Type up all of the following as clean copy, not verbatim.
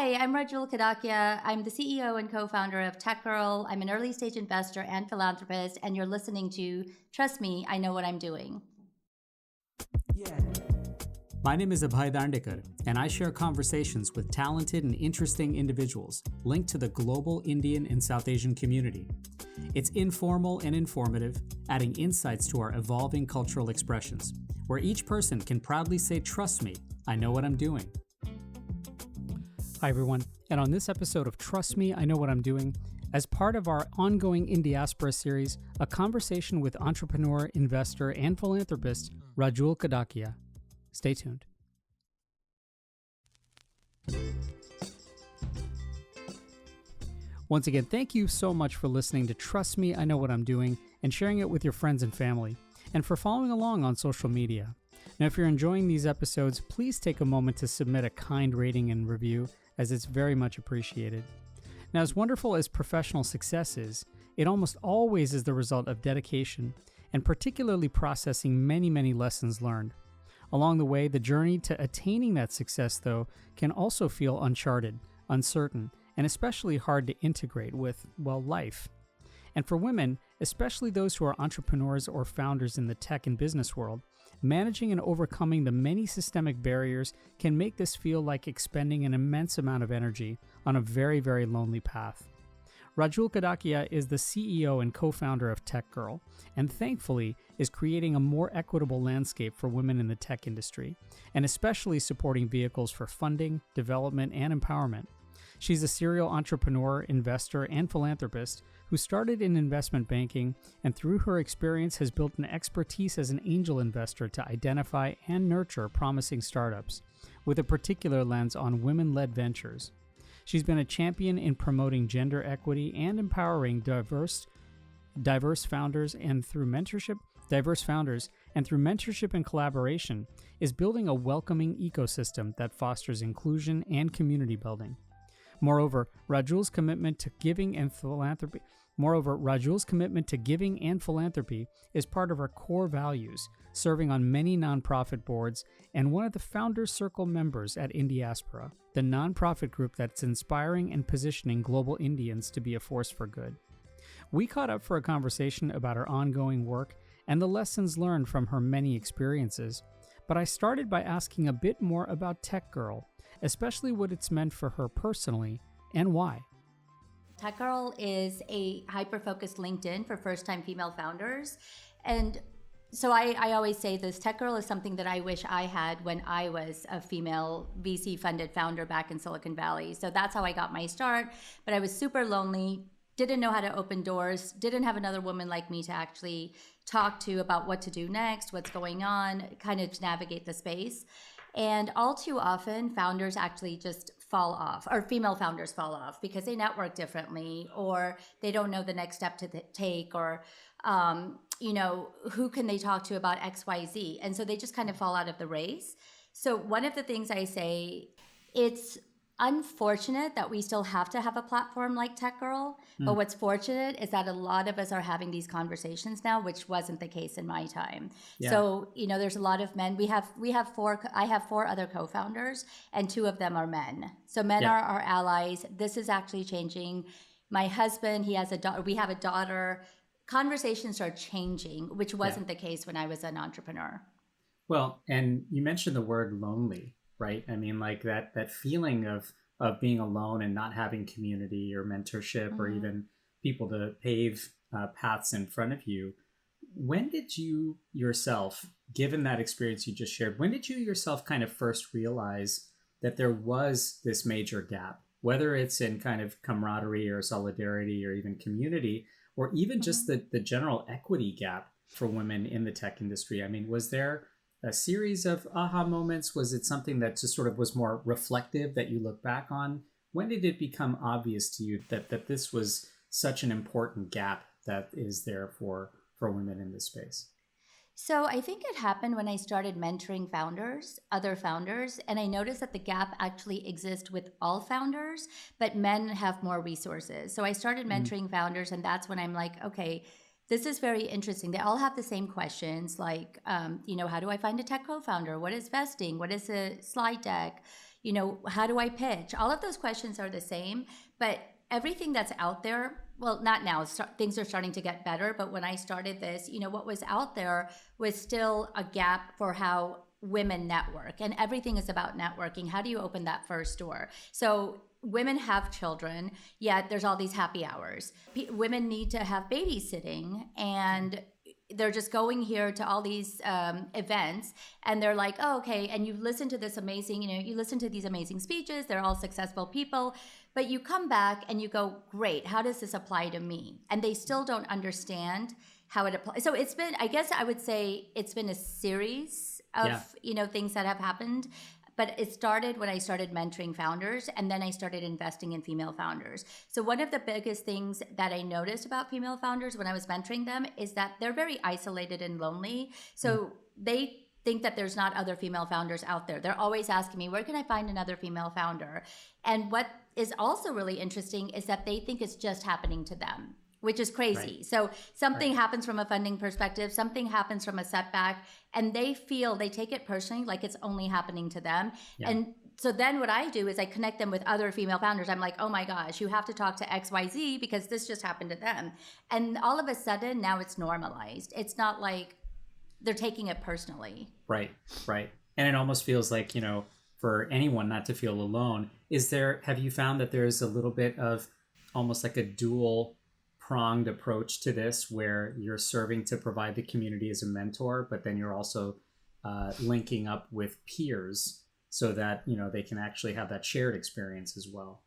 Hi, I'm Rajul Kadakia. I'm the CEO and co-founder of TechGirl. I'm an early stage investor and philanthropist, and you're listening to Trust Me, I Know What I'm Doing. My name is Abhay Dandekar, and I share conversations with talented and interesting individuals linked to the global Indian and South Asian community. It's informal and informative, adding insights to our evolving cultural expressions, where each person can proudly say, "Trust me, I know what I'm doing." Hi, everyone. And on this episode of Trust Me, I Know What I'm Doing, as part of our ongoing Indiaspora series, a conversation with entrepreneur, investor, and philanthropist Rajul Kadakia. Stay tuned. Once again, thank you so much for listening to Trust Me, I Know What I'm Doing, and sharing it with your friends and family, and for following along on social media. Now, if you're enjoying these episodes, please take a moment to submit a kind rating and review, as it's very much appreciated. Now, as wonderful as professional success is, it almost always is the result of dedication, and particularly processing many, many lessons learned. Along the way, the journey to attaining that success, though, can also feel uncharted, uncertain, and especially hard to integrate with, well, life. And for women, especially those who are entrepreneurs or founders in the tech and business world, managing and overcoming the many systemic barriers can make this feel like expending an immense amount of energy on a very, very lonely path. Rajul Kadakia is the CEO and co-founder of TechGirl, and thankfully is creating a more equitable landscape for women in the tech industry, and especially supporting vehicles for funding, development, and empowerment. She's a serial entrepreneur, investor, and philanthropist who started in investment banking and through her experience has built an expertise as an angel investor to identify and nurture promising startups, with a particular lens on women-led ventures. She's been a champion in promoting gender equity and empowering diverse founders, and through mentorship and collaboration is building a welcoming ecosystem that fosters inclusion and community building. Moreover, Rajul's commitment to giving and philanthropy is part of our core values, serving on many nonprofit boards and one of the Founders Circle members at Indiaspora, the nonprofit group that's inspiring and positioning global Indians to be a force for good. We caught up for a conversation about her ongoing work and the lessons learned from her many experiences, but I started by asking a bit more about TechGirl, especially what it's meant for her personally and why. TechGirl is a hyper-focused LinkedIn for first-time female founders. And so I always say this, TechGirl is something that I wish I had when I was a female VC-funded founder back in Silicon Valley. So that's how I got my start. But I was super lonely, didn't know how to open doors, didn't have another woman like me to actually talk to about what to do next, what's going on, kind of to navigate the space. And all too often, founders actually just fall off, or female founders fall off because they network differently, or they don't know the next step to take, or, who can they talk to about X, Y, Z? And so they just kind of fall out of the race. So one of the things I say, it's unfortunate that we still have to have a platform like TechGirl, but what's fortunate is that a lot of us are having these conversations now, which wasn't the case in my time. Yeah. So, there's a lot of men. I have four other co-founders, and two of them are men. So men are our allies. This is actually changing. My husband, he has a daughter. We have a daughter. Conversations are changing, which wasn't the case when I was an entrepreneur. Well, and you mentioned the word lonely. Right? I mean, like that feeling of being alone and not having community or mentorship or even people to pave paths in front of you. When did you yourself, given that experience you just shared, when did you yourself kind of first realize that there was this major gap, whether it's in kind of camaraderie or solidarity or even community, or even just the general equity gap for women in the tech industry? I mean, was there a series of aha moments? Was it something that just sort of was more reflective that you look back on? When did it become obvious to you that this was such an important gap that is there for women in this space? So I think it happened when I started mentoring other founders, and I noticed that the gap actually exists with all founders, but men have more resources. So I started mentoring founders, and that's when I'm like, okay, this is very interesting. They all have the same questions, like, how do I find a tech co-founder? What is vesting? What is a slide deck? how do I pitch? All of those questions are the same, but everything that's out there, well, not now, things are starting to get better, but when I started this, what was out there was still a gap for how women network, and everything is about networking. How do you open that first door? So women have children, yet there's all these happy hours. Women need to have babysitting, and they're just going here to all these events, and they're like, oh, okay. And you listen to this amazing, you listen to these amazing speeches. They're all successful people, but you come back and you go, great, how does this apply to me? And they still don't understand how it applies. So it's been, I guess I would say it's been a series of, things that have happened. But it started when I started mentoring founders, and then I started investing in female founders. So one of the biggest things that I noticed about female founders when I was mentoring them is that they're very isolated and lonely. So they think that there's not other female founders out there. They're always asking me, where can I find another female founder? And what is also really interesting is that they think it's just happening to them, which is crazy. Right. So something happens from a funding perspective, something happens from a setback, and they take it personally, like it's only happening to them. Yeah. And so then what I do is I connect them with other female founders. I'm like, oh my gosh, you have to talk to XYZ because this just happened to them. And all of a sudden now it's normalized. It's not like they're taking it personally. Right. And it almost feels like, for anyone not to feel alone, have you found that there's a little bit of almost like a dual pronged approach to this, where you're serving to provide the community as a mentor, but then you're also linking up with peers so that they can actually have that shared experience as well?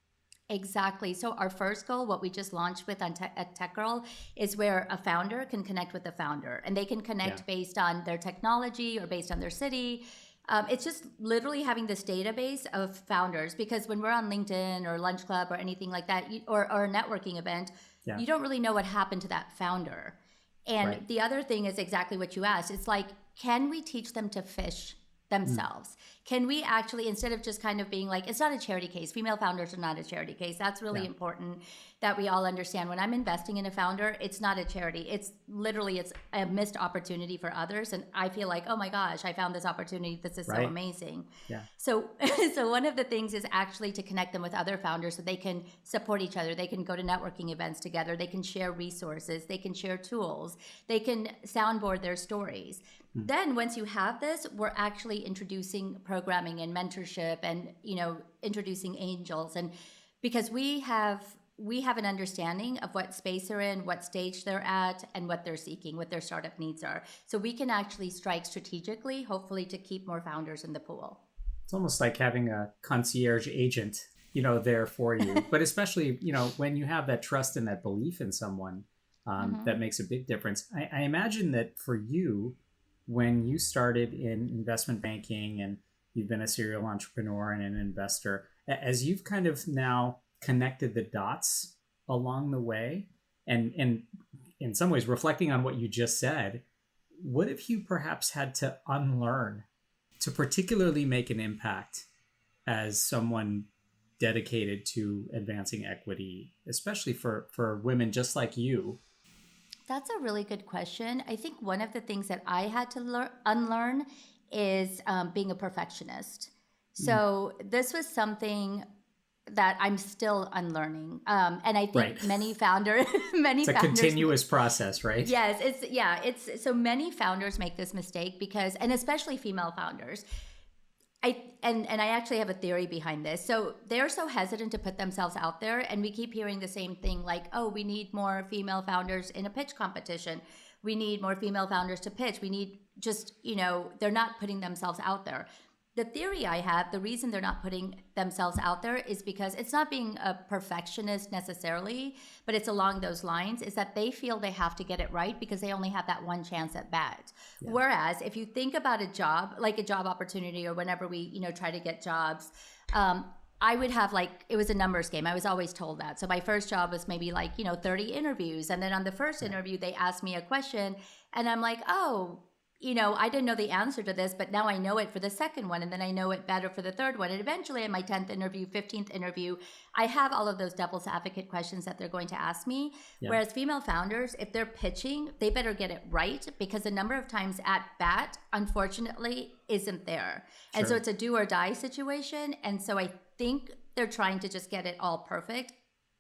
Exactly. So our first goal, what we just launched with at TechGirl, is where a founder can connect with the founder, and they can connect based on their technology or based on their city. It's just literally having this database of founders, because when we're on LinkedIn or Lunch Club or anything like that, or a networking event, you don't really know what happened to that founder. And the other thing is exactly what you asked. It's like, can we teach them to fish themselves? Can we actually, instead of just kind of being like, it's not a charity case, female founders are not a charity case. That's really important that we all understand. When I'm investing in a founder, it's not a charity. It's a missed opportunity for others. And I feel like, oh my gosh, I found this opportunity. This is so amazing. Yeah. So one of the things is actually to connect them with other founders so they can support each other. They can go to networking events together. They can share resources. They can share tools. They can soundboard their stories. Then once you have this, we're actually introducing programming and mentorship and, introducing angels. And because we have an understanding of what space they're in, what stage they're at, and what they're seeking, what their startup needs are. So we can actually strike strategically, hopefully to keep more founders in the pool. It's almost like having a concierge agent, there for you. But especially, when you have that trust and that belief in someone, that makes a big difference. I imagine that for you, when you started in investment banking and you've been a serial entrepreneur and an investor, as you've kind of now connected the dots along the way, and in some ways reflecting on what you just said, what if you perhaps had to unlearn to particularly make an impact as someone dedicated to advancing equity, especially for women just like you? That's a really good question. I think one of the things that I had to unlearn is being a perfectionist. So this was something that I'm still unlearning. And I think many founders, it's a continuous process, right? Yes, it's so many founders make this mistake because, and especially female founders, I actually have a theory behind this. So they're so hesitant to put themselves out there, and we keep hearing the same thing, like, oh, we need more female founders in a pitch competition. We need more female founders to pitch. We need they're not putting themselves out there. The theory I have, the reason they're not putting themselves out there is because it's not being a perfectionist necessarily, but it's along those lines, is that they feel they have to get it right because they only have that one chance at bat. Yeah. Whereas if you think about a job, like a job opportunity, or whenever we, try to get jobs, I would have it was a numbers game. I was always told that. So my first job was maybe 30 interviews. And then on the first interview, they asked me a question and I'm like, oh, I didn't know the answer to this, but now I know it for the second one, and then I know it better for the third one. And eventually in my 10th interview, 15th interview, I have all of those devil's advocate questions that they're going to ask me. Yeah. Whereas female founders, if they're pitching, they better get it right, because the number of times at bat, unfortunately, isn't there. Sure. And so it's a do or die situation. And so I think they're trying to just get it all perfect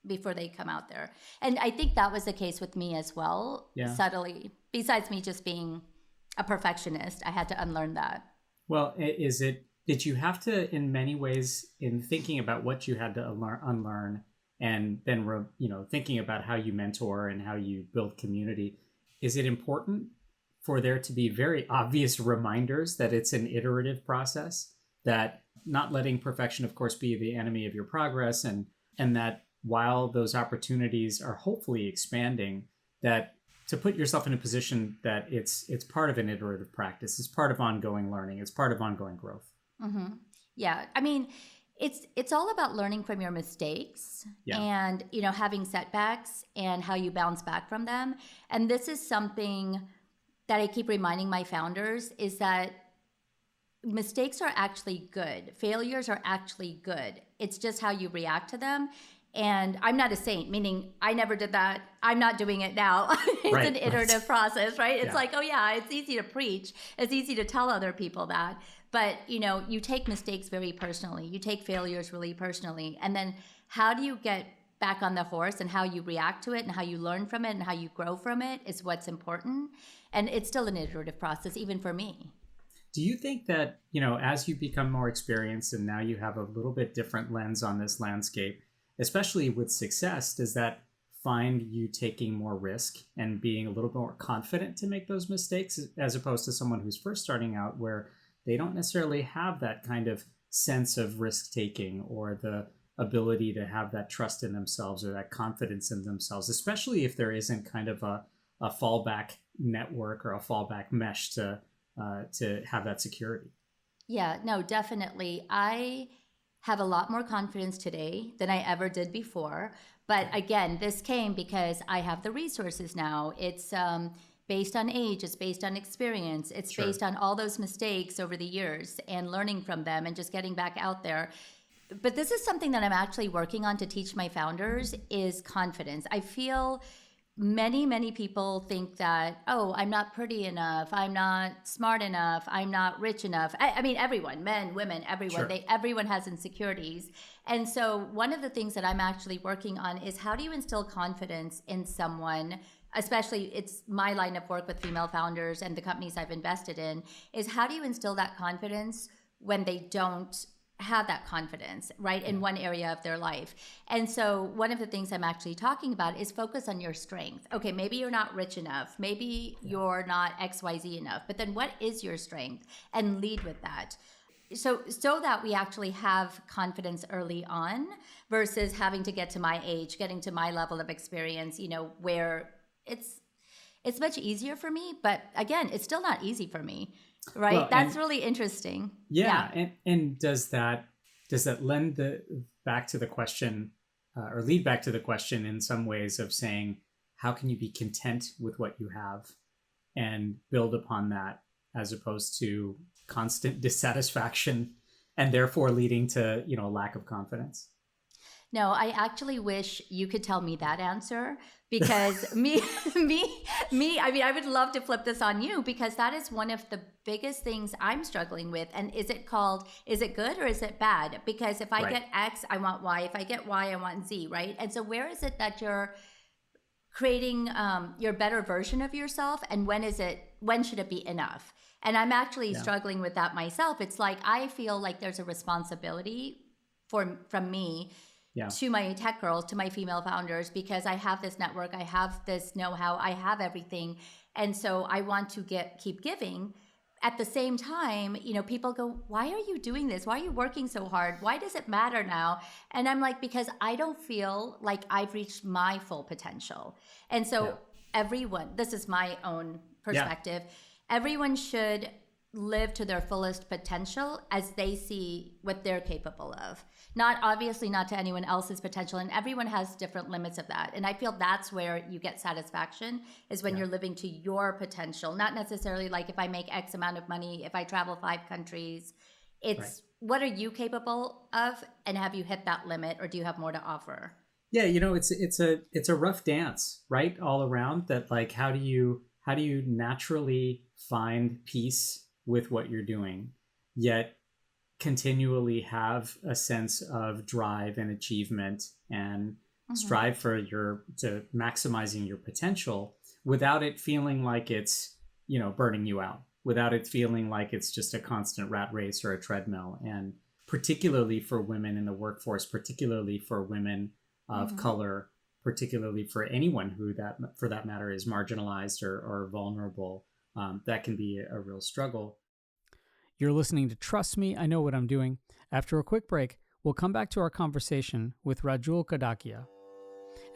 before they come out there. And I think that was the case with me as well, subtly. Besides me just being a perfectionist, I had to unlearn that. Well, did you have to, in many ways, in thinking about what you had to unlearn, and then, thinking about how you mentor and how you build community, is it important for there to be very obvious reminders that it's an iterative process, that not letting perfection, of course, be the enemy of your progress, and that while those opportunities are hopefully expanding, that to put yourself in a position that it's part of an iterative practice, it's part of ongoing learning, it's part of ongoing growth. Mm-hmm. Yeah, I mean, it's all about learning from your mistakes and having setbacks and how you bounce back from them. And this is something that I keep reminding my founders, is that mistakes are actually good. Failures are actually good. It's just how you react to them. And I'm not a saint, meaning I never did that. I'm not doing it now. It's an iterative process, right? It's like, it's easy to preach. It's easy to tell other people that. But, you take mistakes very personally. You take failures really personally. And then how do you get back on the horse, and how you react to it and how you learn from it and how you grow from it is what's important. And it's still an iterative process, even for me. Do you think that, as you become more experienced and now you have a little bit different lens on this landscape, especially with success, does that find you taking more risk and being a little more confident to make those mistakes, as opposed to someone who's first starting out, where they don't necessarily have that kind of sense of risk taking, or the ability to have that trust in themselves or that confidence in themselves, especially if there isn't kind of a fallback network or a fallback mesh to have that security? Yeah, no, definitely. I have a lot more confidence today than I ever did before. But again, this came because I have the resources now. It's based on age, it's based on experience, it's based on all those mistakes over the years and learning from them and just getting back out there. But this is something that I'm actually working on to teach my founders, is confidence. I feel many people think that, I'm not pretty enough, I'm not smart enough, I'm not rich enough. I mean, everyone, men, women, everyone, everyone has insecurities. And so one of the things that I'm actually working on is, how do you instill confidence in someone, especially it's my line of work with female founders and the companies I've invested in, is how do you instill that confidence when they don't have that confidence, right, in one area of their life. And so one of the things I'm actually talking about is focus on your strength. Okay, maybe you're not rich enough, maybe you're not XYZ enough, but then what is your strength? And lead with that. So that we actually have confidence early on, versus having to get to my age, getting to my level of experience, where it's much easier for me, but again, it's still not easy for me. Right. Well, that's really interesting. Yeah. And does that lend back to the question, or lead back to the question in some ways, of saying, how can you be content with what you have and build upon that, as opposed to constant dissatisfaction and therefore leading to, lack of confidence? No, I actually wish you could tell me that answer, because me, I mean, I would love to flip this on you, because that is one of the biggest things I'm struggling with. And is it good or is it bad? Because if I get X, I want Y. If I get Y, I want Z, right? And so where is it that you're creating your better version of yourself, and when should it be enough? And I'm actually struggling with that myself. It's like, I feel like there's a responsibility from me to my tech girls, to my female founders, because I have this network, I have this know-how, I have everything. And so I want to keep giving. At the same time, people go, why are you doing this? Why are you working so hard? Why does it matter now? And I'm like, because I don't feel like I've reached my full potential. And so everyone, this is my own perspective, everyone should live to their fullest potential as they see what they're capable of. Not obviously not to anyone else's potential, and everyone has different limits of that. And I feel that's where you get satisfaction, is when you're living to your potential, not necessarily like if I make X amount of money, if I travel 5 countries. It's what are you capable of, and have you hit that limit, or do you have more to offer? Yeah, it's a rough dance, right? All around that, like, how do you naturally find peace with what you're doing, yet continually have a sense of drive and achievement and strive to maximizing your potential without it feeling like it's, burning you out, without it feeling like it's just a constant rat race or a treadmill. And particularly for women in the workforce, particularly for women of color, particularly for anyone who for that matter is marginalized or vulnerable, that can be a real struggle. You're listening to Trust Me, I Know What I'm Doing. After a quick break, we'll come back to our conversation with Rajul Kadakia.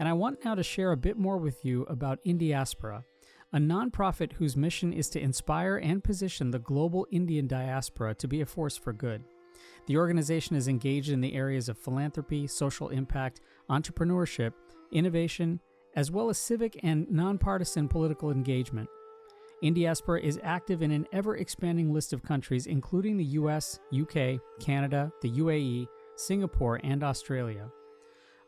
And I want now to share a bit more with you about Indiaspora, a nonprofit whose mission is to inspire and position the global Indian diaspora to be a force for good. The organization is engaged in the areas of philanthropy, social impact, entrepreneurship, innovation, as well as civic and nonpartisan political engagement. Indiaspora is active in an ever-expanding list of countries, including the US, UK, Canada, the UAE, Singapore, and Australia.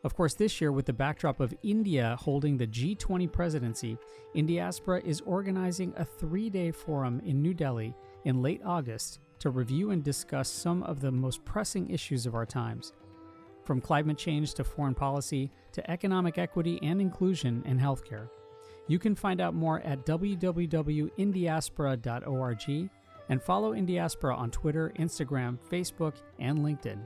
Of course, this year, with the backdrop of India holding the G20 presidency, Indiaspora is organizing a 3-day forum in New Delhi in late August to review and discuss some of the most pressing issues of our times, from climate change to foreign policy to economic equity and inclusion and healthcare. You can find out more at www.indiaspora.org and follow Indiaspora on Twitter, Instagram, Facebook, and LinkedIn.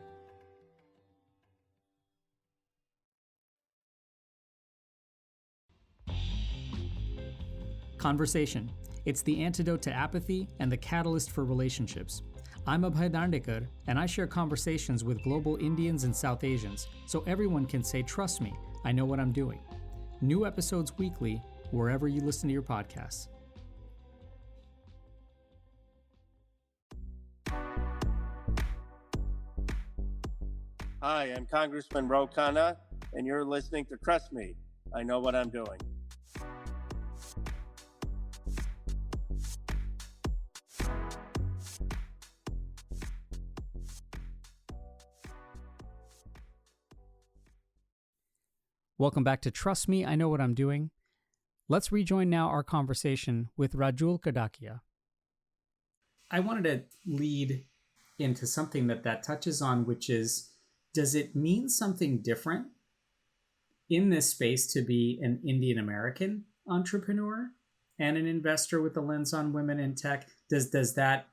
Conversation. It's the antidote to apathy and the catalyst for relationships. I'm Abhay, and I share conversations with global Indians and South Asians so everyone can say, "Trust me, I know what I'm doing." New episodes weekly, wherever you listen to your podcasts. Hi, I'm Congressman Ro Khanna, and you're listening to Trust Me, I Know What I'm Doing. Welcome back to Trust Me, I Know What I'm Doing. Let's rejoin now our conversation with Rajul Kadakia. I wanted to lead into something that touches on, which is, does it mean something different in this space to be an Indian American entrepreneur and an investor with a lens on women in tech? Does that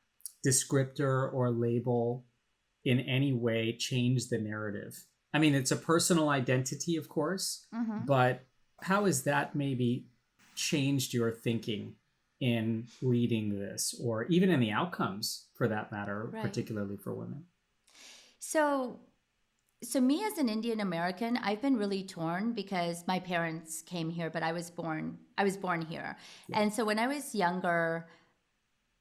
descriptor or label in any way change the narrative? I mean, it's a personal identity, of course, but how has that maybe changed your thinking in leading this, or even in the outcomes for that matter, particularly for women? So me as an Indian American, I've been really torn because my parents came here, but I was born here. Yeah. And so when I was younger,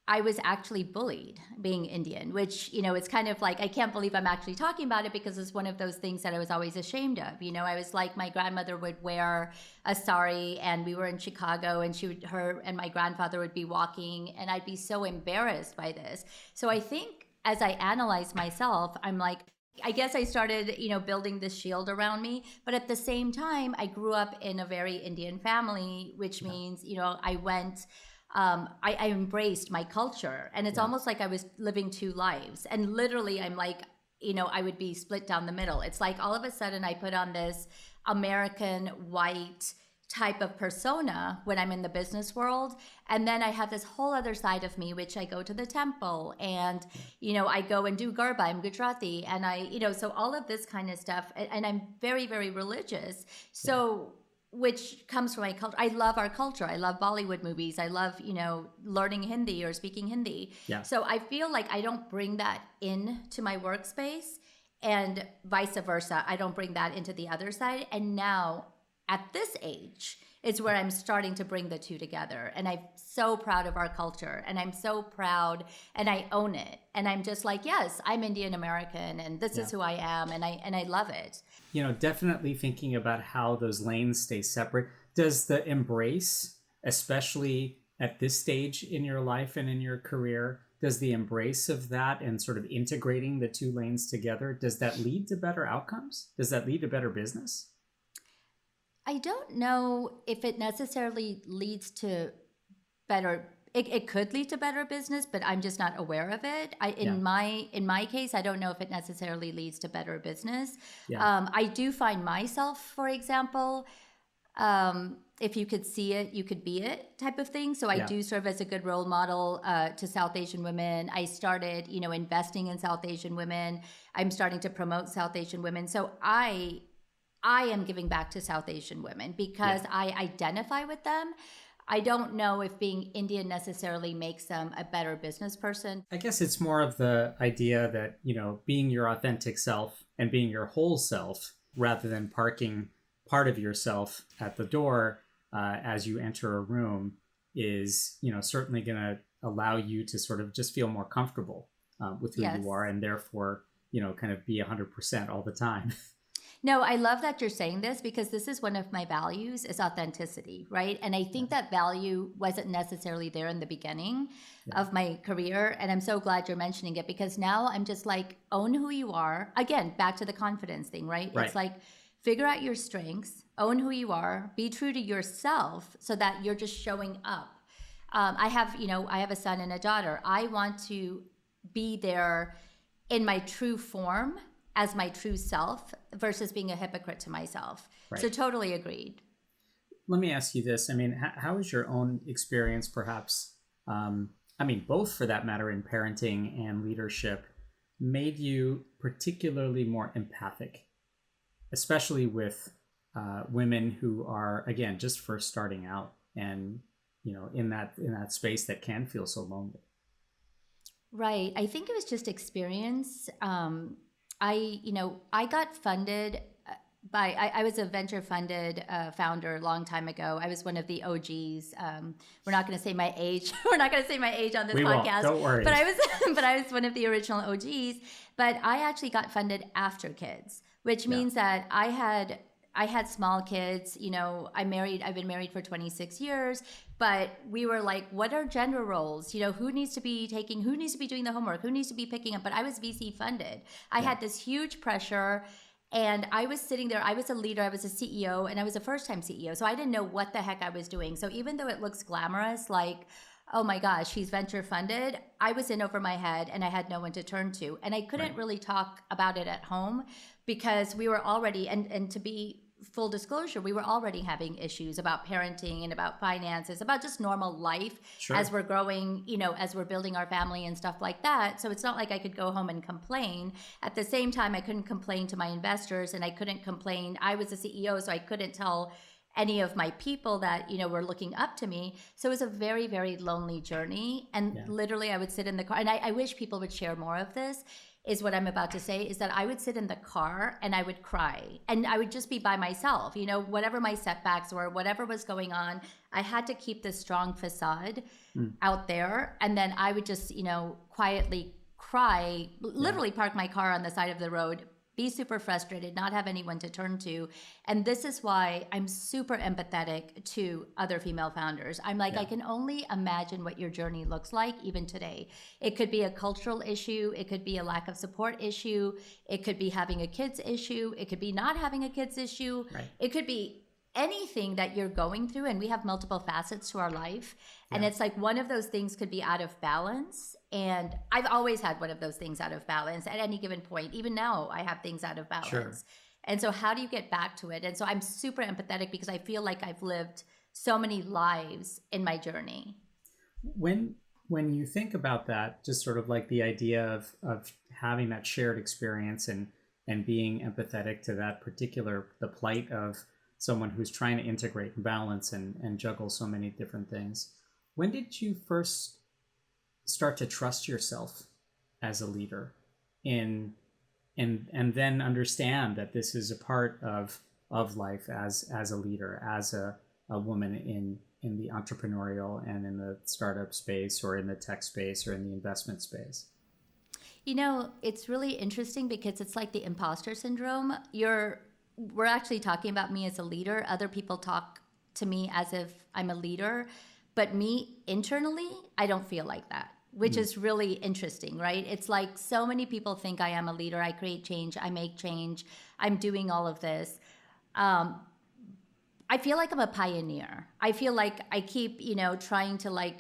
I was actually bullied being Indian, which, it's kind of like, I can't believe I'm actually talking about it because it's one of those things that I was always ashamed of. I was like, my grandmother would wear a sari and we were in Chicago and her and my grandfather would be walking and I'd be so embarrassed by this. So I think as I analyze myself, I'm like, I guess I started, building this shield around me. But at the same time, I grew up in a very Indian family, which means, I went... I embraced my culture, and it's almost like I was living 2 lives. And literally, I'm like, I would be split down the middle. It's like all of a sudden I put on this American white type of persona when I'm in the business world. And then I have this whole other side of me, which I go to the temple and, I go and do Garba, I'm Gujarati. And so all of this kind of stuff. And I'm very, very religious. So which comes from my culture. I love our culture. I love Bollywood movies. I love, learning Hindi or speaking Hindi. Yeah. So I feel like I don't bring that into my workspace, and vice versa. I don't bring that into the other side. And now at this age is where I'm starting to bring the two together. And I'm so proud of our culture, and I'm so proud, and I own it. And I'm just like, yes, I'm Indian American, and this is who I am, and I love it. You know, definitely thinking about how those lanes stay separate. Does the embrace, especially at this stage in your life and in your career, does the embrace of that and sort of integrating the two lanes together, does that lead to better outcomes? Does that lead to better business? I don't know if it necessarily leads to better. It could lead to better business, but I'm just not aware of it. In my case, I don't know if it necessarily leads to better business. I do find myself, for example, if you could see it, you could be it type of thing. So I do serve as a good role model to South Asian women. I started, investing in South Asian women. I'm starting to promote South Asian women. So I am giving back to South Asian women because I identify with them. I don't know if being Indian necessarily makes them a better business person. I guess it's more of the idea that, being your authentic self and being your whole self, rather than parking part of yourself at the door as you enter a room, is, certainly going to allow you to sort of just feel more comfortable with who you are, and therefore, kind of be 100% all the time. No, I love that you're saying this, because this is one of my values, is authenticity, right? And I think that value wasn't necessarily there in the beginning of my career. And I'm so glad you're mentioning it, because now I'm just like, own who you are. Again, back to the confidence thing, right? It's like, figure out your strengths, own who you are, be true to yourself so that you're just showing up. I have a son and a daughter. I want to be there in my true form, as my true self, versus being a hypocrite to myself. So totally agreed. Let me ask you this. I mean, how is your own experience perhaps, both for that matter, in parenting and leadership, made you particularly more empathic, especially with women who are, again, just first starting out and, in that space that can feel so lonely? Right. I think it was just experience. I got funded I was a venture funded founder a long time ago. I was one of the OGs. We're not going to say my age. We're not going to say my age on this podcast. Don't worry. But I was one of the original OGs. But I actually got funded after kids, which means that I had small kids. I've been married for 26 years, but we were like, what are gender roles? Who needs to be doing the homework? Who needs to be picking up? But I was VC funded. I had this huge pressure, and I was sitting there. I was a leader. I was a CEO, and I was a first-time CEO. So I didn't know what the heck I was doing. So even though it looks glamorous, like, oh my gosh, she's venture funded, I was in over my head, and I had no one to turn to. And I couldn't really talk about it at home, because we were already, and to be full disclosure, we were already having issues about parenting and about finances, about just normal life as we're growing, as we're building our family and stuff like that. So it's not like I could go home and complain. At the same time, I couldn't complain to my investors, and I couldn't complain. I was a CEO, so I couldn't tell any of my people that, were looking up to me. So it was a very, very lonely journey. And literally I would sit in the car, and I wish people would share more of this, is what I'm about to say, is that I would sit in the car and I would cry, and I would just be by myself. Whatever my setbacks were, whatever was going on, I had to keep this strong facade out there. And then I would just, quietly cry, literally park my car on the side of the road, be super frustrated, not have anyone to turn to. And this is why I'm super empathetic to other female founders. I'm like, I can only imagine what your journey looks like even today. It could be a cultural issue. It could be a lack of support issue. It could be having a kids issue. It could be not having a kids issue. It could be anything that you're going through, and we have multiple facets to our life. And it's like one of those things could be out of balance. And I've always had one of those things out of balance at any given point. Even now, I have things out of balance. And so how do you get back to it? And so I'm super empathetic, because I feel like I've lived so many lives in my journey. When you think about that, just sort of like the idea of having that shared experience and being empathetic to that the plight of someone who's trying to integrate and balance and juggle so many different things. When did you first start to trust yourself as a leader and then understand that this is a part of of life as a leader, as a woman in the entrepreneurial and in the startup space or in the tech space or in the investment space? It's really interesting because it's like the imposter syndrome. We're actually talking about me as a leader. Other people talk to me as if I'm a leader, but me internally, I don't feel like that, which is really interesting, right? It's like so many people think I am a leader. I create change. I make change. I'm doing all of this. I feel like I'm a pioneer. I feel like I keep, trying to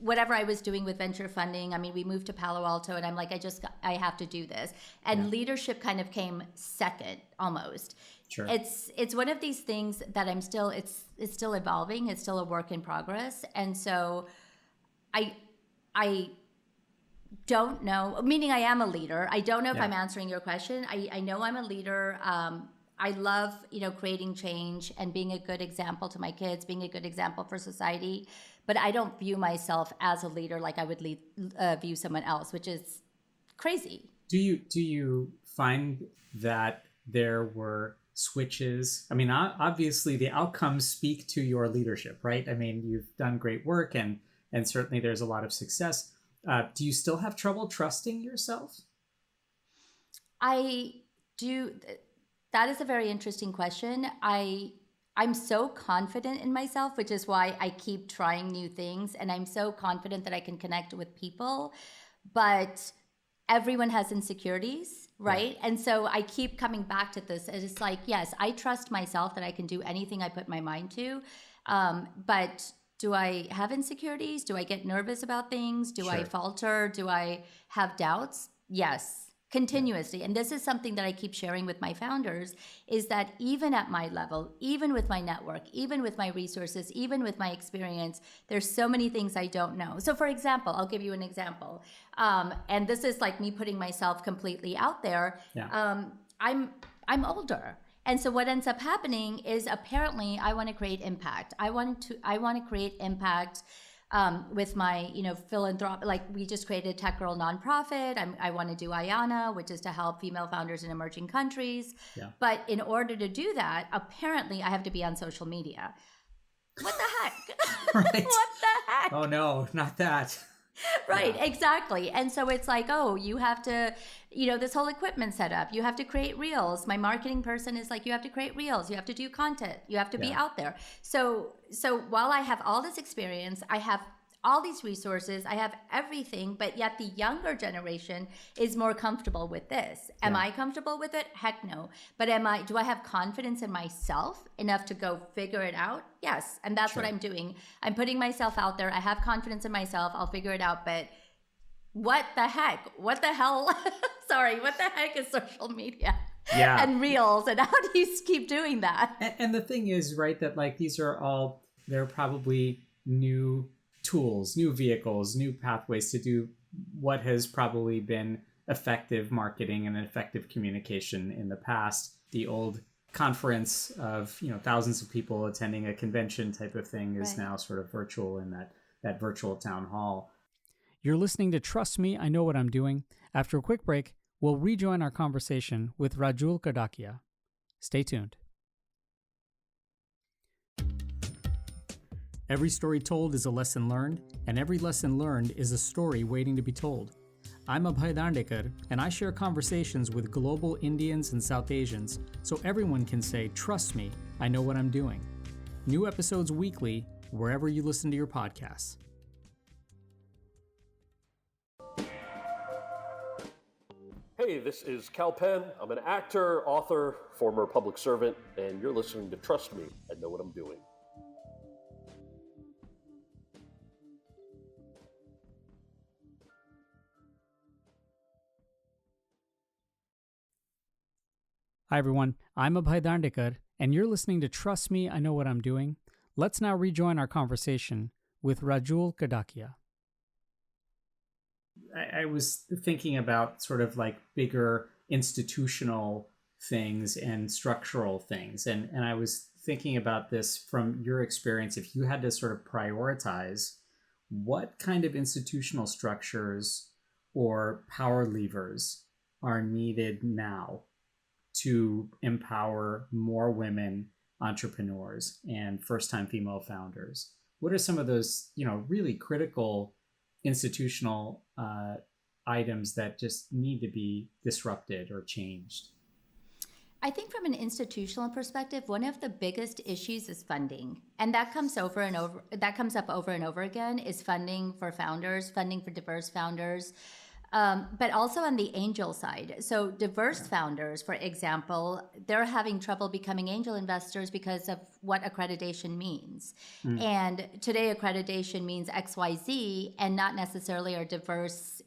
whatever I was doing with venture funding. I mean, we moved to Palo Alto and I'm like, I have to do this. And leadership kind of came second almost. Sure. It's one of these things that it's still evolving. It's still a work in progress. And so I don't know, meaning I am a leader. I don't know if I'm answering your question. I know I'm a leader. I love, creating change and being a good example to my kids, being a good example for society. But I don't view myself as a leader like I would view someone else, which is crazy. Do you find that there were switches? I mean, obviously the outcomes speak to your leadership, right? I mean, you've done great work and certainly there's a lot of success. Do you still have trouble trusting yourself? I do. That is a very interesting question. I'm so confident in myself, which is why I keep trying new things. And I'm so confident that I can connect with people. But everyone has insecurities, right? And so I keep coming back to this. It's like, yes, I trust myself that I can do anything I put my mind to. But do I have insecurities? Do I get nervous about things? Do I falter? Do I have doubts? Yes. Continuously. And this is something that I keep sharing with my founders, is that even at my level, even with my network, even with my resources, even with my experience, there's so many things I don't know. So for example, I'll give you an example. And this is like me putting myself completely out there. I'm older. And so what ends up happening is apparently I want to create impact. I want to create impact with my, philanthropy. Like we just created a TechGirl nonprofit. I want to do IANA, which is to help female founders in emerging countries. Yeah. But in order to do that, apparently I have to be on social media. What the heck? Right. What the heck? Oh no, not that. Right, exactly. And so it's like, oh, you have to, this whole equipment setup, you have to create reels. My marketing person is like, you have to create reels, you have to do content, you have to be out there. So while I have all this experience, I have all these resources, I have everything, but yet the younger generation is more comfortable with this. Am I comfortable with it? Heck no. But do I have confidence in myself enough to go figure it out? Yes. And that's what I'm doing. I'm putting myself out there. I have confidence in myself. I'll figure it out. But what the heck? What the hell? Sorry, what the heck is social media? Yeah. And reels? And how do you keep doing that? And the thing is, right, that like they're probably new tools, new vehicles, new pathways to do what has probably been effective marketing and effective communication in the past. The old conference of, thousands of people attending a convention type of thing is now sort of virtual in that virtual town hall. You're listening to Trust Me, I Know What I'm Doing. After a quick break, we'll rejoin our conversation with Rajul Kadakia. Stay tuned. Every story told is a lesson learned, and every lesson learned is a story waiting to be told. I'm Abhay Dandekar, and I share conversations with global Indians and South Asians so everyone can say, trust me, I know what I'm doing. New episodes weekly, wherever you listen to your podcasts. Hey, this is Cal Penn. I'm an actor, author, former public servant, and you're listening to Trust Me, I Know What I'm Doing. Hi everyone, I'm Abhay Dandekar, and you're listening to Trust Me, I Know What I'm Doing. Let's now rejoin our conversation with Rajul Kadakia. I was thinking about sort of like bigger institutional things and structural things, and I was thinking about this from your experience. If you had to sort of prioritize, what kind of institutional structures or power levers are needed now to empower more women entrepreneurs and first-time female founders? What are some of those, really critical institutional items that just need to be disrupted or changed? I think from an institutional perspective, one of the biggest issues is funding. And that comes up over and over again, is funding for founders, funding for diverse founders. But also on the angel side. So diverse founders, for example, they're having trouble becoming angel investors because of what accreditation means. And today accreditation means XYZ, and not necessarily are diverse,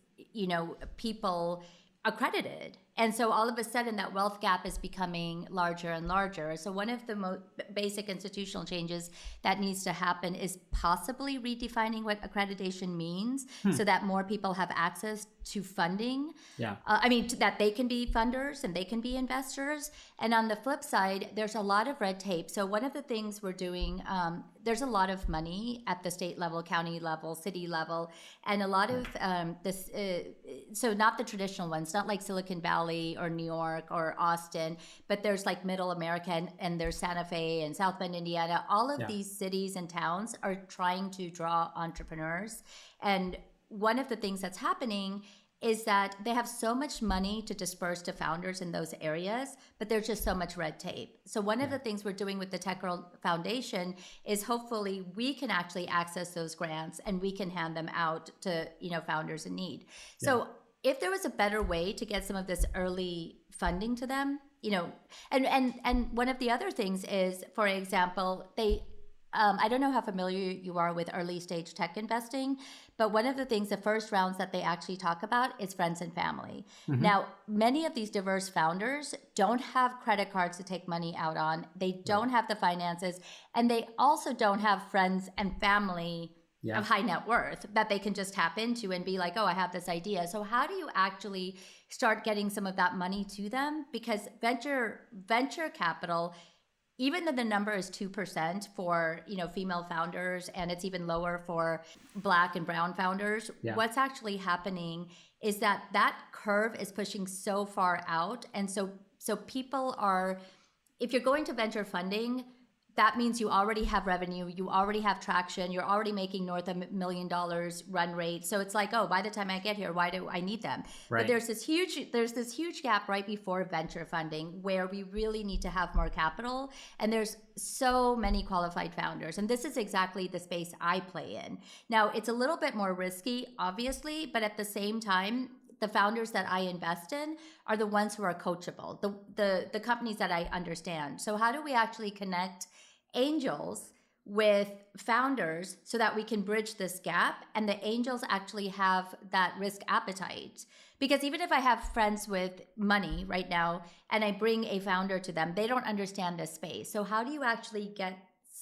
people accredited. And so all of a sudden that wealth gap is becoming larger and larger. So one of the most basic institutional changes that needs to happen is possibly redefining what accreditation means so that more people have access to funding. That they can be funders and they can be investors. And on the flip side, there's a lot of red tape. So one of the things we're doing, there's a lot of money at the state level, county level, city level, and a lot of this, so not the traditional ones, not like Silicon Valley or New York or Austin, but there's like Middle America and there's Santa Fe and South Bend, Indiana. All of these cities and towns are trying to draw entrepreneurs. And one of the things that's happening is that they have so much money to disperse to founders in those areas, but there's just so much red tape. So one of the things we're doing with the TechGirl Foundation is hopefully we can actually access those grants and we can hand them out to, founders in need. So if there was a better way to get some of this early funding to them, and one of the other things is, for example, I don't know how familiar you are with early stage tech investing, but one of the things, the first rounds that they actually talk about is friends and family. Now, many of these diverse founders don't have credit cards to take money out on. They don't have the finances, and they also don't have friends and family of high net worth that they can just tap into and be like, oh, I have this idea. So how do you actually start getting some of that money to them? Because venture capital, even though the number is 2% for female founders, and it's even lower for Black and brown founders, what's actually happening is that curve is pushing so far out. And so people are, if you're going to venture funding, that means you already have revenue, you already have traction, you're already making north of $1 million run rate. So it's like, oh, by the time I get here, why do I need them? Right. But there's this huge gap right before venture funding where we really need to have more capital. And there's so many qualified founders. And this is exactly the space I play in. Now, it's a little bit more risky, obviously, but at the same time, the founders that I invest in are the ones who are coachable, the companies that I understand. So how do we actually connect angels with founders so that we can bridge this gap and the angels actually have that risk appetite? Because even if I have friends with money right now and I bring a founder to them, they don't understand this space. So how do you actually get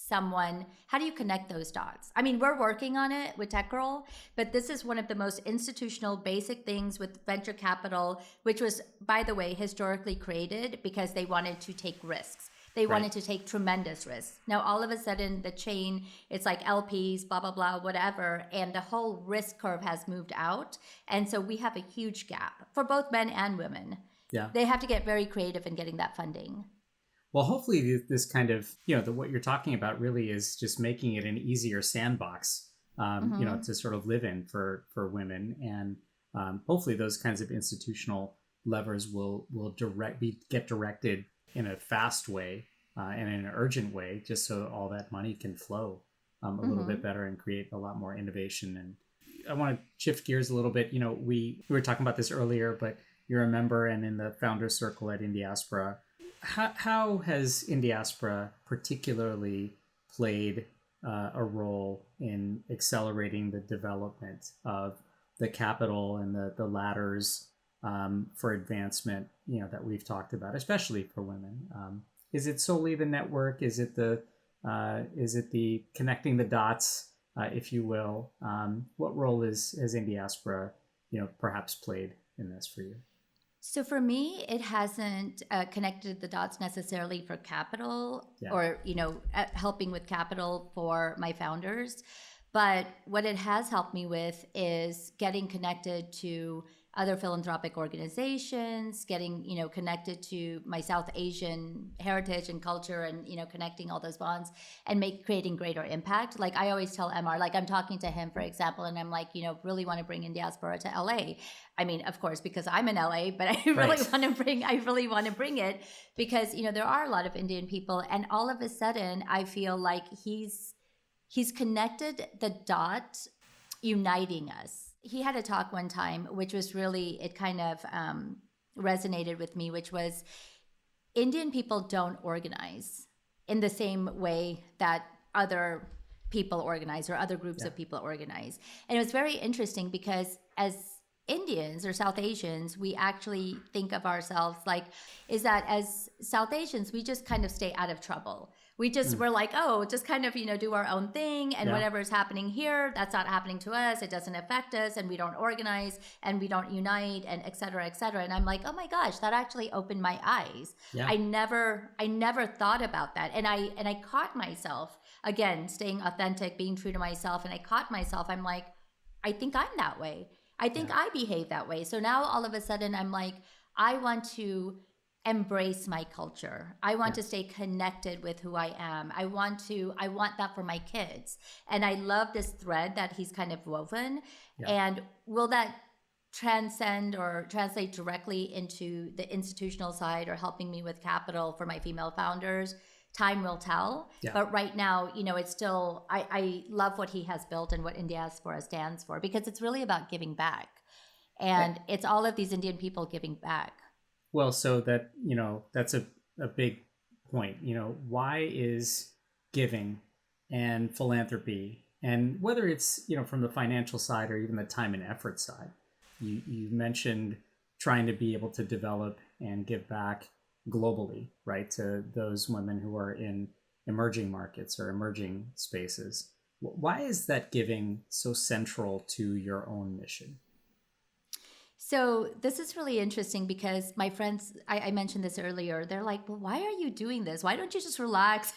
how do you connect those dots? I mean, we're working on it with TechGirl, but this is one of the most institutional basic things with venture capital, which was, by the way, historically created because they wanted to take risks. They wanted to take tremendous risks. Now, all of a sudden, the chain, it's like LPs, blah, blah, blah, whatever, and the whole risk curve has moved out. And so we have a huge gap for both men and women. Yeah. They have to get very creative in getting that funding. Well, hopefully this kind of, what you're talking about really is just making it an easier sandbox, to sort of live in for women. And hopefully those kinds of institutional levers will get directed in a fast way and in an urgent way, just so all that money can flow a little bit better and create a lot more innovation. And I want to shift gears a little bit. We were talking about this earlier, but you're a member and in the founder circle at Indiaspora. How has Indiaspora particularly played a role in accelerating the development of the capital and the ladders for advancement, that we've talked about, especially for women? Is it solely the network? Is it the connecting the dots, if you will? What role has Indiaspora, perhaps played in this for you? So for me, it hasn't connected the dots necessarily for capital or, helping with capital for my founders. But what it has helped me with is getting connected to other philanthropic organizations, getting, connected to my South Asian heritage and culture and, connecting all those bonds and creating greater impact. Like I always tell MR, like I'm talking to him, for example, and I'm like, really want to bring Indiaspora to LA. I mean, of course, because I'm in LA, but I really want to bring it because, there are a lot of Indian people. And all of a sudden I feel like he's connected the dot, uniting us. He had a talk one time, which was really, it kind of resonated with me, which was Indian people don't organize in the same way that other people organize or other groups of people organize. And it was very interesting because as Indians or South Asians, we actually think of ourselves like, is that as South Asians, we just kind of stay out of trouble. We just, we're like, oh, just kind of, do our own thing. And whatever is happening here, that's not happening to us. It doesn't affect us. And we don't organize and we don't unite and et cetera, et cetera. And I'm like, oh my gosh, that actually opened my eyes. Yeah. I never thought about that. And I caught myself, again, staying authentic, being true to myself. And I caught myself, I'm like, I think I'm that way. I think I behave that way. So now all of a sudden I'm like, I want to embrace my culture. I want to stay connected with who I am. I want that for my kids. And I love this thread that he's kind of woven. Yeah. And will that transcend or translate directly into the institutional side or helping me with capital for my female founders? Time will tell. Yeah. But right now, it's still, I love what he has built and what Indiaspora stands for, because it's really about giving back. And it's all of these Indian people giving back. Well, so that, that's a big point. Why is giving and philanthropy, and whether it's, from the financial side or even the time and effort side, you mentioned trying to be able to develop and give back globally, right, to those women who are in emerging markets or emerging spaces. Why is that giving so central to your own mission? So this is really interesting because my friends, I mentioned this earlier, they're like, well, why are you doing this? Why don't you just relax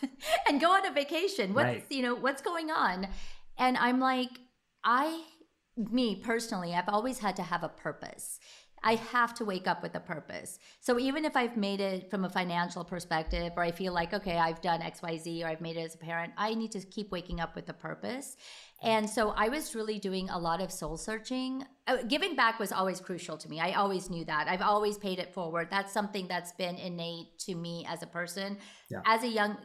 and go on a vacation? What's going on? And I'm like, me personally, I've always had to have a purpose. I have to wake up with a purpose. So even if I've made it from a financial perspective, or I feel like, okay, I've done X, Y, Z, or I've made it as a parent, I need to keep waking up with a purpose. And so I was really doing a lot of soul searching. Giving back was always crucial to me. I always knew that. I've always paid it forward. That's something that's been innate to me as a person. Yeah. As a young,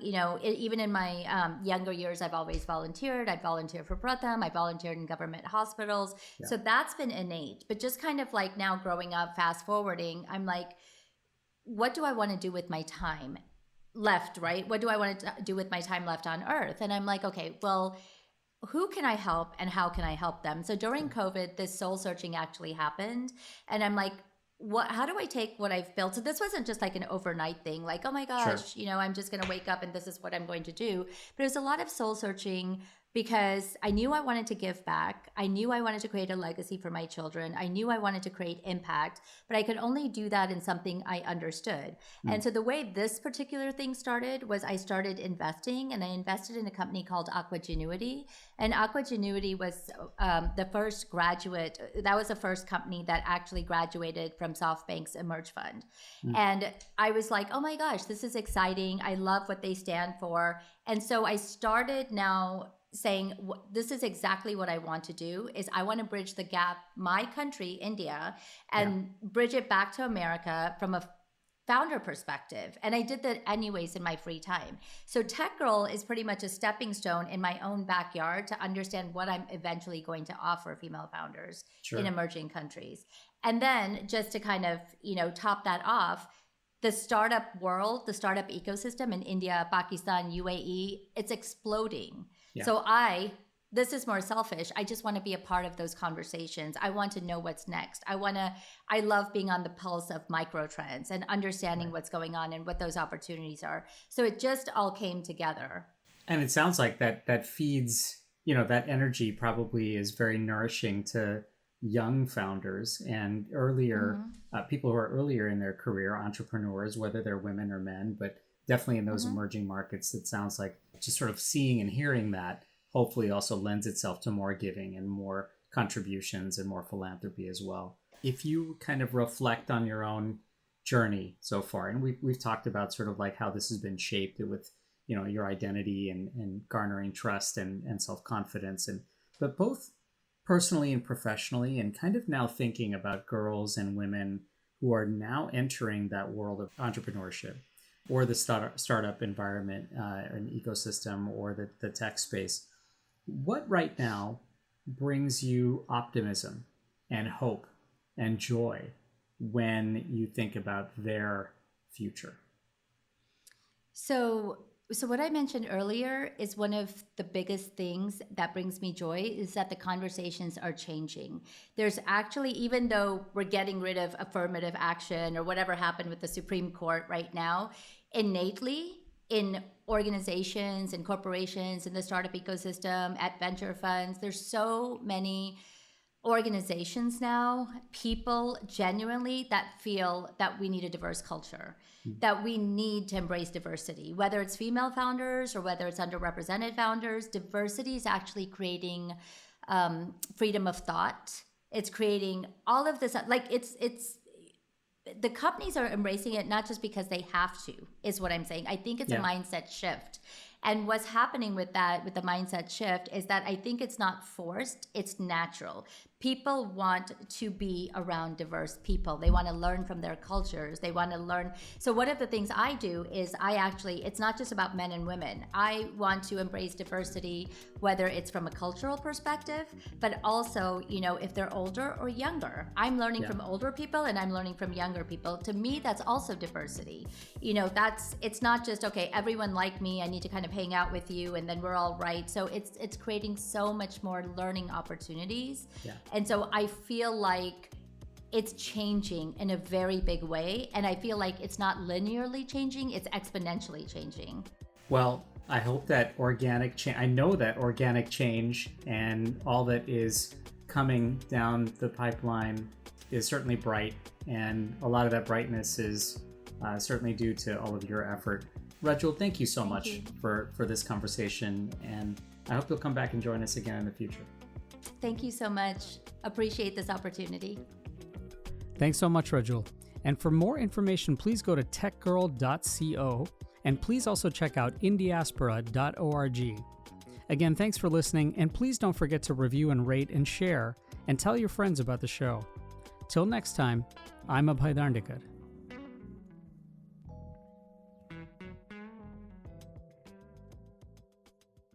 even in my younger years, I've always volunteered. I volunteered for Pratham. I volunteered in government hospitals. Yeah. So that's been innate. But just kind of like now growing up, fast forwarding, I'm like, what do I want to do with my time left, right? What do I want to do with my time left on earth? And I'm like, okay, well, who can I help and how can I help them? So during COVID, this soul searching actually happened. And I'm like, how do I take what I've built? So this wasn't just like an overnight thing, like, oh my gosh, sure, I'm just going to wake up and this is what I'm going to do. But it was a lot of soul searching because I knew I wanted to give back. I knew I wanted to create a legacy for my children. I knew I wanted to create impact, but I could only do that in something I understood. And so the way this particular thing started was I started investing, and I invested in a company called Aquagenuity. And Aquagenuity was the first company that actually graduated from SoftBank's Emerge Fund. And I was like, oh my gosh, this is exciting. I love what they stand for. And so I started now saying, this is exactly what I want to do, is I want to bridge the gap, my country, India, and bridge it back to America from a founder perspective. And I did that anyways in my free time. So TechGirl is pretty much a stepping stone in my own backyard to understand what I'm eventually going to offer female founders in emerging countries. And then just to kind of, top that off, the startup world, the startup ecosystem in India, Pakistan, UAE, it's exploding. Yeah. So this is more selfish. I just want to be a part of those conversations. I want to know what's next. I love being on the pulse of micro trends and understanding what's going on and what those opportunities are. So it just all came together. And it sounds like that feeds, that energy probably is very nourishing to young founders and earlier people who are earlier in their career, entrepreneurs, whether they're women or men, but definitely in those emerging markets. It sounds like just sort of seeing and hearing that hopefully also lends itself to more giving and more contributions and more philanthropy as well. If you kind of reflect on your own journey so far, and we've talked about sort of like how this has been shaped with, your identity and garnering trust and self-confidence, but both personally and professionally, and kind of now thinking about girls and women who are now entering that world of entrepreneurship or the startup environment, an ecosystem, or the tech space. What right now brings you optimism and hope and joy when you think about their future? So what I mentioned earlier is one of the biggest things that brings me joy is that the conversations are changing. There's actually, even though we're getting rid of affirmative action or whatever happened with the Supreme Court right now, innately in organizations and corporations in the startup ecosystem, at venture funds, there's so many organizations now, people genuinely that feel that we need a diverse culture, that we need to embrace diversity, whether it's female founders or whether it's underrepresented founders. Diversity is actually creating freedom of thought. It's creating all of this, like it's the companies are embracing it not just because they have to, is what I'm saying. I think it's a mindset shift. And what's happening with the mindset shift is that I think it's not forced, it's natural. People want to be around diverse people. They want to learn from their cultures. They want to learn. So one of the things I do is it's not just about men and women. I want to embrace diversity, whether it's from a cultural perspective, but also, if they're older or younger. I'm learning from older people and I'm learning from younger people. To me, that's also diversity. It's not just, okay, everyone like me, I need to kind of hang out with you and then we're all right. So it's creating so much more learning opportunities. Yeah. And so I feel like it's changing in a very big way. And I feel like it's not linearly changing, it's exponentially changing. Well, I hope that I know that organic change and all that is coming down the pipeline is certainly bright. And a lot of that brightness is certainly due to all of your effort. Rajul, thank you so much for this conversation. And I hope you'll come back and join us again in the future. Thank you so much. Appreciate this opportunity. Thanks so much, Rajul. And for more information, please go to techgirl.co, and please also check out Indiaspora.org. Again, thanks for listening, and please don't forget to review and rate and share, and tell your friends about the show. Till next time, I'm Abhay.